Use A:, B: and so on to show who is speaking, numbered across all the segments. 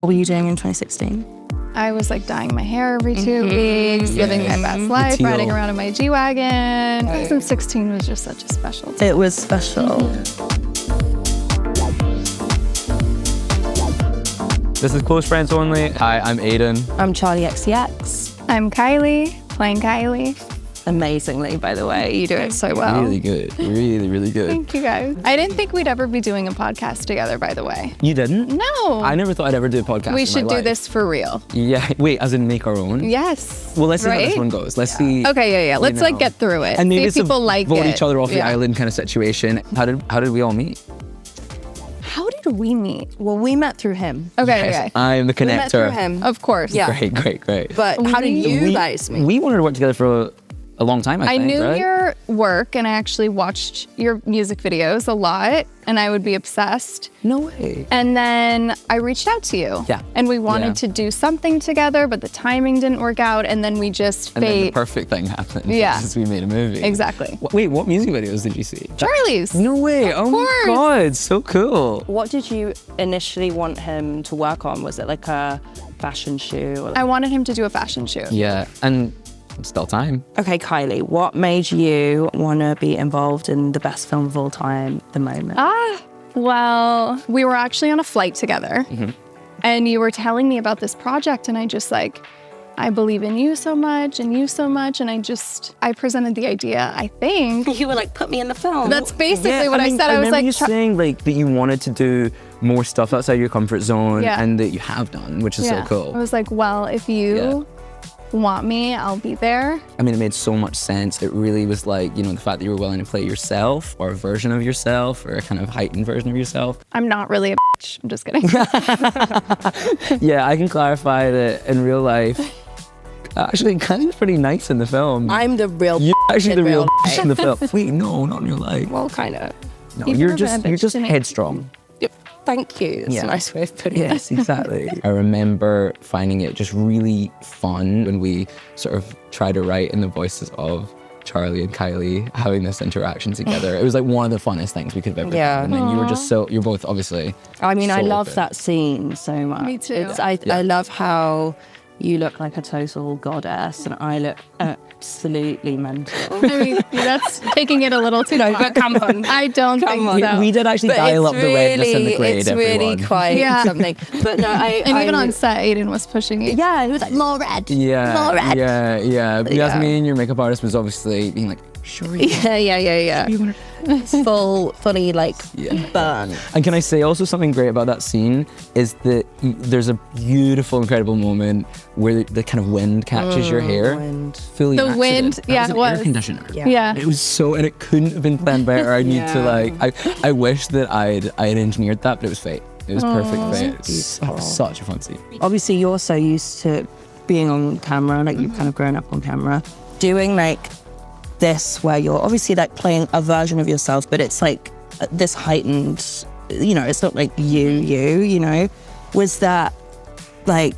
A: What were you doing in 2016?
B: I was like dyeing my hair every 2 weeks, living my best life, riding around in my G-Wagon. 2016 was just such a special time.
A: It was special.
C: This is Close Friends Only. Hi, I'm Aidan.
A: I'm Charli xcx.
B: I'm Kylie, playing Kylie.
A: Amazingly, by the way.
B: You do it so well.
C: Really good. Really, really good.
B: Thank you, guys. I didn't think we'd ever be doing a podcast together, by the way.
C: You didn't?
B: No.
C: I never thought I'd ever do a podcast
B: We
C: in
B: should
C: my
B: do
C: life.
B: this for real.
C: Yeah. Wait, as in make our own?
B: Yes.
C: Well, let's see how
B: Right?
C: this one goes. Let's see.
B: Okay, yeah. Let's like get through it.
C: And maybe
B: see
C: it's
B: if people
C: a
B: like
C: vote
B: it.
C: each other off the island kind of situation. How did we all meet?
B: How did we meet?
A: Well, we met through him.
B: Okay,
C: Yes,
B: okay.
C: I'm the
A: We met through
C: connector.
A: him.
B: Of course.
A: Yeah.
C: Great.
A: But how did you guys meet?
C: We wanted to work together for a long time, I
B: I
C: think,
B: knew
C: right?
B: your work and I actually watched your music videos a lot and I would be obsessed.
C: No way.
B: And then I reached out to you.
C: Yeah.
B: And we wanted
C: Yeah.
B: to do something together, but the timing didn't work out. And then we just
C: And then the
B: fate.
C: perfect thing happened.
B: Yeah.
C: Since we made a movie.
B: Exactly.
C: Wait, what music videos did you see?
B: Charlie's.
C: No way. Oh my
B: course.
C: God, so cool.
A: What did you initially want him to work on? Was it like a fashion shoot? Or
B: I wanted him to do a fashion shoot.
C: Yeah, and still time.
A: Okay, Kylie, what made you want to be involved in the best film of all time, The Moment?
B: Well, we were actually on a flight together and you were telling me about this project and I just like, I believe in you so much and you so much. And I presented the idea, I think.
A: You were like, put me in the film.
B: That's basically what I said. I was
C: remember
B: like,
C: you saying like that you wanted to do more stuff outside your comfort zone,
B: Yeah.
C: and that you have done, which is so cool.
B: I was like, well, if you want me, I'll be there.
C: I mean, it made so much sense. It really was like, the fact that you were willing to play yourself, or a version of yourself, or a kind of heightened version of yourself.
B: I'm not really a bitch. I'm just kidding.
C: Yeah, I can clarify that in real life, actually, Kylie's pretty nice in the film.
A: I'm the real
C: You're actually the
A: in
C: real
A: real
C: bitch in the film. Wait, no, not in real life.
A: Well, kind of.
C: No,
B: You've
C: you're
B: never been a
C: just
B: bitch to me.
C: headstrong.
A: Thank you. It's
C: Yeah.
A: a nice way of putting
C: Yes,
A: it.
C: exactly. I remember finding it just really fun when we sort of tried to write in the voices of Charli and Kylie, having this interaction together. It was like one of the funnest things we could have ever
A: Yeah.
C: done. And then you were just you're both obviously
A: I mean, I
C: so
A: love
C: open.
A: that scene so much.
B: Me too.
A: I love how you look like a total goddess and I look absolutely mental.
B: I mean, that's taking it a little too far.
A: but come on.
B: I don't think
A: on.
B: so.
C: We did actually dial up the redness and the grade,
A: It's
C: everyone.
A: really quite
B: Yeah.
A: something. But no,
B: and even on set, Aiden was pushing you.
A: yeah, it was like more red.
C: Yeah,
A: More red.
C: yeah. Yasmin, your makeup artist, was obviously being like, sure you
A: Yeah. Fully like
C: Yeah.
A: burn.
C: And can I say also something great about that scene is that there's a beautiful, incredible moment where the kind of wind catches your hair.
A: wind.
C: Fully
B: The
C: an
B: wind,
C: accident.
B: yeah,
C: That
B: it
C: was an air
B: was.
C: conditioner.
B: Yeah.
C: It was so, and it couldn't have been planned better. I need to
A: Yeah.
C: I wish that I had engineered that, but it was fate. It was perfect fate. It was
A: beautiful.
C: such a fun scene.
A: Obviously, you're so used to being on camera, like you've kind of grown up on camera. Doing like this, where you're obviously like playing a version of yourself, but it's like this heightened, it's not like you know. Was that like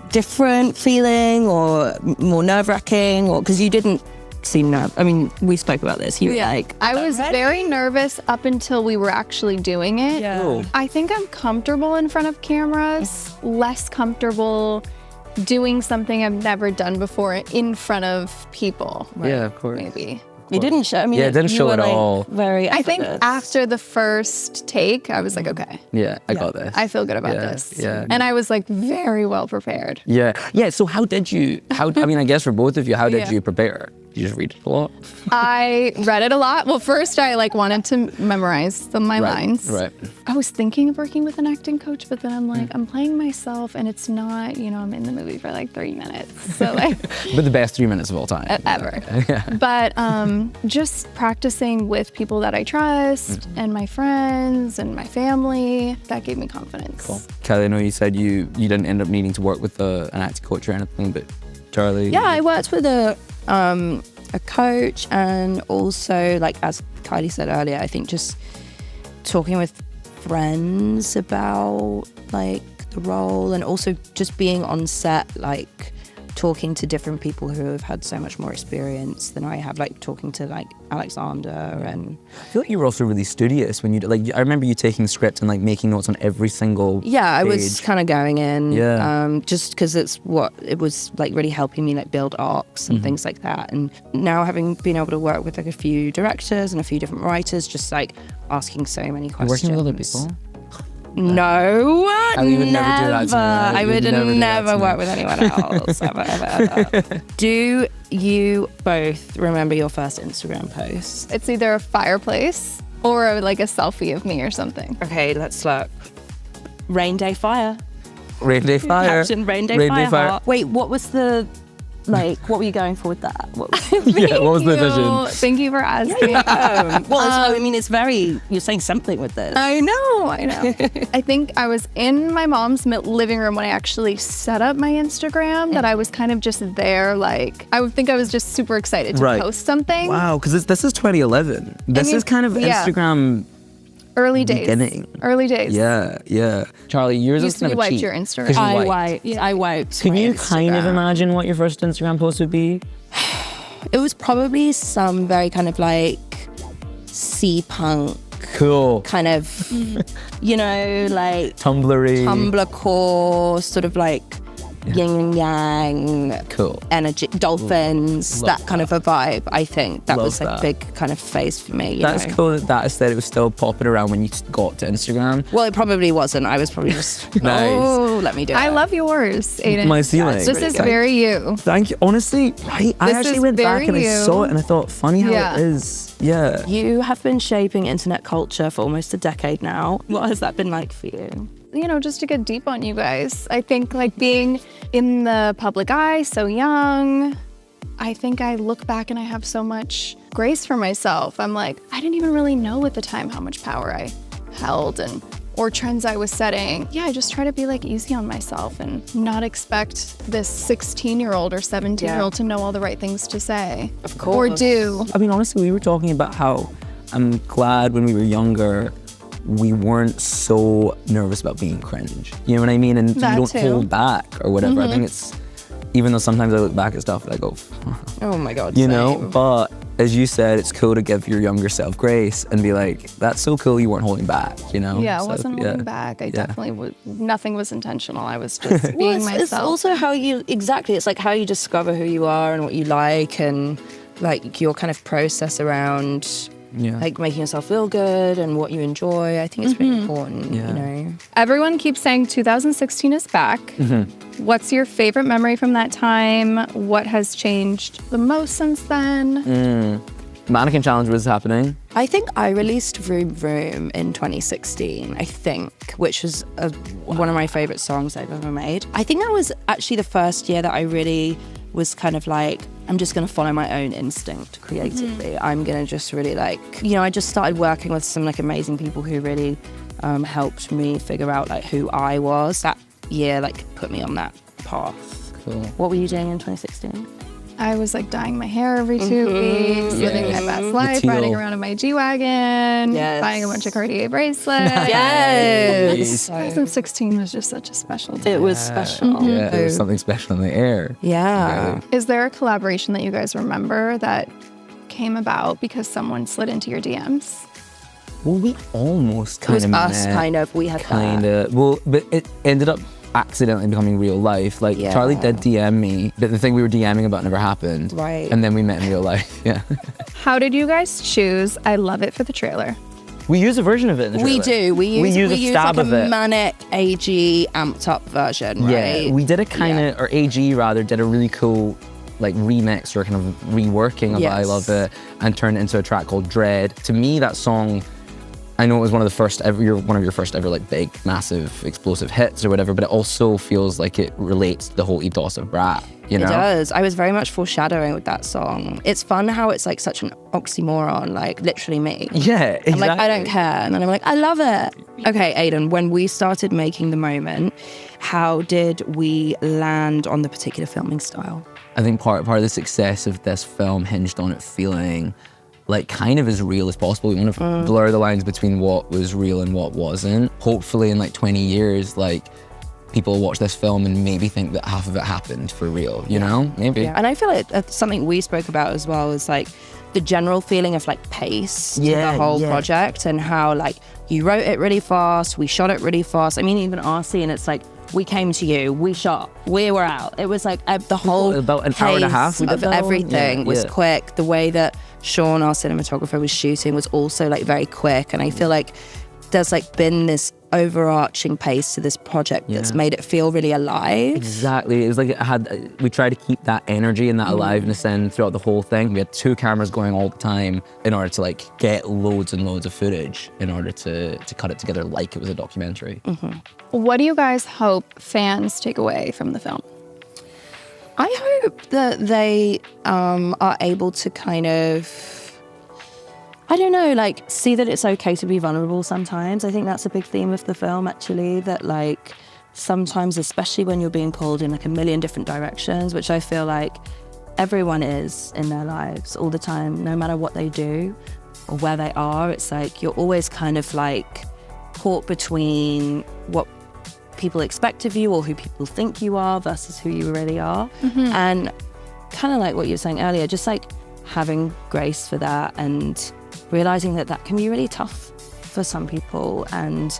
A: different feeling or more nerve-wracking, or because you didn't seem I mean, we spoke about this. You were like,
B: I was very nervous up until we were actually doing it.
C: Oh.
B: I think I'm comfortable in front of cameras, less comfortable doing something I've never done before in front of people.
C: Yeah, of course.
B: Maybe.
A: you didn't show. I mean,
C: Yeah, it didn't
A: you
C: show
A: were,
C: at
A: like,
C: all.
A: Very.
B: I think
A: effortless.
B: after the first take, I was like, okay,
C: Yeah, I got this.
B: I feel good about
C: Yeah,
B: this.
C: yeah.
B: And I was like very well prepared.
C: Yeah. So how did you, I mean, I guess for both of you, how did
B: Yeah.
C: you prepare? Did you just read it a lot?
B: I read it a lot. Well, first I wanted to memorize my lines.
C: Right.
B: I was thinking of working with an acting coach, but then I'm like, I'm playing myself and it's not, I'm in the movie for like 3 minutes. So like
C: But the best 3 minutes of all time.
B: ever. But just practicing with people that I trust and my friends and my family, that gave me confidence.
C: Cool. Kylie, I know you said you didn't end up needing to work with an acting coach or anything, but Charli.
A: Yeah, I worked with a coach, and also, like as Kylie said earlier, I think just talking with friends about like the role, and also just being on set, like talking to different people who have had so much more experience than I have, like talking to like Alexander and...
C: I feel like you were also really studious when you, like, I remember you taking the script and like making notes on every single
A: Yeah, I
C: page.
A: was kind of going in,
C: Yeah.
A: just because it was like really helping me like build arcs and things like that. And now having been able to work with like a few directors and a few different writers, just like asking so many
C: You're
A: questions.
C: working with other people?
A: No,
C: Kylie would never do that to me.
A: I
C: You
A: would
C: would never do that
A: never
C: to me.
A: work with anyone else, ever. Do you both remember your first Instagram post?
B: It's either a fireplace or like a selfie of me or something.
A: Okay, let's look. Rain Day Fire.
C: Rain Day Fire.
A: Caption Rain Day Fire. Heart. Wait, what was the, like, what were you going for with that? What was
C: Yeah, what was the vision?
B: Thank you for asking.
A: well, I mean, it's very, you're saying something with this.
B: I know. I think I was in my mom's living room when I actually set up my Instagram, that I was kind of just there, like, I would think I was just super excited to post something.
C: Wow, because this is 2011. This is kind of Instagram
B: Early days.
C: beginning.
B: Early days.
C: Yeah. Charli, yours
B: Used
C: is
B: to
C: kind
B: be
C: of
B: wiped
C: cheap.
B: your Instagram.
C: 'Cause you
A: I
C: wiped.
A: wiped. I wiped.
C: Can
A: my
C: you kind of
A: Instagram.
C: imagine what your first Instagram post would be?
A: It was probably some very kind of like sea punk
C: Cool.
A: kind of, you know, like
C: Tumblr-y.
A: Tumblr core, sort of like yin and yang,
C: Cool.
A: energy, dolphins,
C: Love
A: that kind of a vibe. I think that
C: Love
A: was like
C: that.
A: a big kind of phase for me. You
C: That's
A: know?
C: cool that aesthetic was still popping around when you got to Instagram.
A: Well, it probably wasn't. I was probably just,
C: Nice.
A: oh, let me do it.
B: I love yours, Aidan.
C: My ceiling.
A: it's
B: This
A: really
B: is
A: good.
B: very you.
C: Thank you. Honestly, I
B: This
C: actually
B: is
C: went back
B: very
C: and I
B: you.
C: saw it and I thought, funny how
B: Yeah.
C: it is. Yeah.
A: You have been shaping internet culture for almost a decade now. What has that been like for you?
B: You know, just to get deep on you guys, I think like being in the public eye so young, I think I look back and I have so much grace for myself. I'm like, I didn't even really know at the time how much power I held or trends I was setting. Yeah, I just try to be like easy on myself and not expect this 16-year-old or 17-year-old to know all the right things to say.
A: Of
B: Or
A: course.
B: do.
C: I mean, honestly, we were talking about how I'm glad when we were younger, we weren't so nervous about being cringe. You know what I mean? And
B: That
C: you don't
B: too.
C: hold back or whatever. I think it's, even though sometimes I look back at stuff and I go,
A: Oh my God.
C: you know, but as you said, it's cool to give your younger self grace and be like, that's so cool you weren't holding back, you know?
B: Yeah, I
C: So,
B: wasn't
C: yeah.
B: holding back. I
C: Yeah.
B: definitely was, nothing was intentional. I was just
A: Well,
B: being
A: it's
B: myself.
A: also how you, exactly, it's like how you discover who you are and what you like and like your kind of process around
C: Yeah.
A: like making yourself feel good and what you enjoy. I think it's really important,
C: Yeah.
A: you know.
B: Everyone keeps saying 2016 is back. What's your favorite memory from that time? What has changed the most since then?
C: Mannequin Challenge was happening.
A: I think I released Vroom Vroom in 2016, I think, which was one of my favorite songs I've ever made. I think that was actually the first year that I really was kind of like, I'm just going to follow my own instinct creatively. I'm going to just really like, you know, I just started working with some like amazing people who really helped me figure out like who I was. That year like put me on that path.
C: Cool.
A: What were you doing in 2016?
B: I was like dyeing my hair every 2 weeks, living my best life,
C: teal.
B: riding around in my G-Wagon,
A: Yes.
B: buying a bunch of Cartier bracelets.
A: Yes.
B: 2016 was just such a special day.
A: It was special.
C: Yeah, there was something special in the air.
A: Yeah.
B: Is there a collaboration that you guys remember that came about because someone slid into your DMs?
C: Well, we almost
A: It was
C: kind of
A: us, kind of. We had
C: Kind
A: that.
C: of. Well, but it ended up accidentally becoming real life. Like,
A: Yeah.
C: Charli did DM me, but the thing we were DMing about never happened.
A: Right.
C: And then we met in real life. Yeah.
B: How did you guys choose I Love It for the trailer?
C: We use a version of it in the
A: We
C: trailer.
A: do. We use
C: a stab
A: like
C: of
A: a
C: it.
A: manic, AG, amped up version, right?
C: Yeah, we did a kind of, or AG rather, did a really cool like remix or kind of reworking of
A: Yes.
C: I Love It and turned it into a track called Dread. To me, that song, I know it was one of the first ever, one of your first ever like big, massive, explosive hits or whatever, but it also feels like it relates to the whole ethos of rap, you know?
A: It does. I was very much foreshadowing with that song. It's fun how it's like such an oxymoron, like literally me.
C: Yeah, exactly.
A: I'm like, I don't care. And then I'm like, I love it. Okay, Aidan, when we started making The Moment, how did we land on the particular filming style?
C: I think part of the success of this film hinged on it feeling like kind of as real as possible. We want to blur the lines between what was real and what wasn't. Hopefully in like 20 years, like people watch this film and maybe think that half of it happened for real, you know? Maybe.
A: Yeah, and I feel like that's something we spoke about as well, is like the general feeling of like pace to the whole project, and how like you wrote it really fast, we shot it really fast. I mean, even our scene, it's like we came to you, we shot, we were out. It was like the whole
C: about an hour and a half we did
A: of
C: that
A: everything was quick. The way that Sean, our cinematographer, was shooting was also like very quick, and I feel like there's like been this overarching pace to this project that's made it feel really alive.
C: Exactly. It was like we tried to keep that energy and that aliveness in throughout the whole thing. We had 2 cameras going all the time in order to like get loads and loads of footage in order to cut it together like it was a documentary.
B: What do you guys hope fans take away from the film?
A: I hope that they are able to kind of, I don't know, like see that it's okay to be vulnerable sometimes. I think that's a big theme of the film, actually, that like sometimes, especially when you're being pulled in like a million different directions, which I feel like everyone is in their lives all the time, no matter what they do or where they are. It's like you're always kind of like caught between what people expect of you or who people think you are versus who you really are. And kind of like what you were saying earlier, just like having grace for that and realizing that that can be really tough for some people, and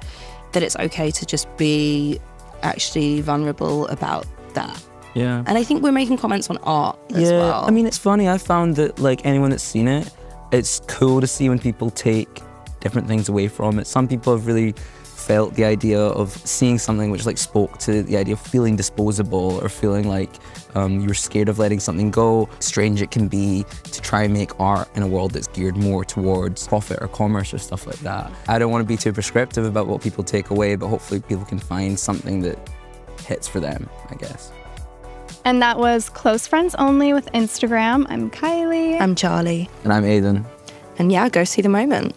A: that it's okay to just be actually vulnerable about that.
C: Yeah.
A: And I think we're making comments on art as well.
C: I mean, it's funny. I found that like anyone that's seen it, it's cool to see when people take different things away from it. Some people have really felt the idea of seeing something which like spoke to the idea of feeling disposable or feeling like you were scared of letting something go. Strange it can be to try and make art in a world that's geared more towards profit or commerce or stuff like that. I don't want to be too prescriptive about what people take away, but hopefully people can find something that hits for them, I guess.
B: And that was Close Friends Only with Instagram. I'm Kylie.
A: I'm Charli.
C: And I'm Aidan.
A: And yeah, go see the moment.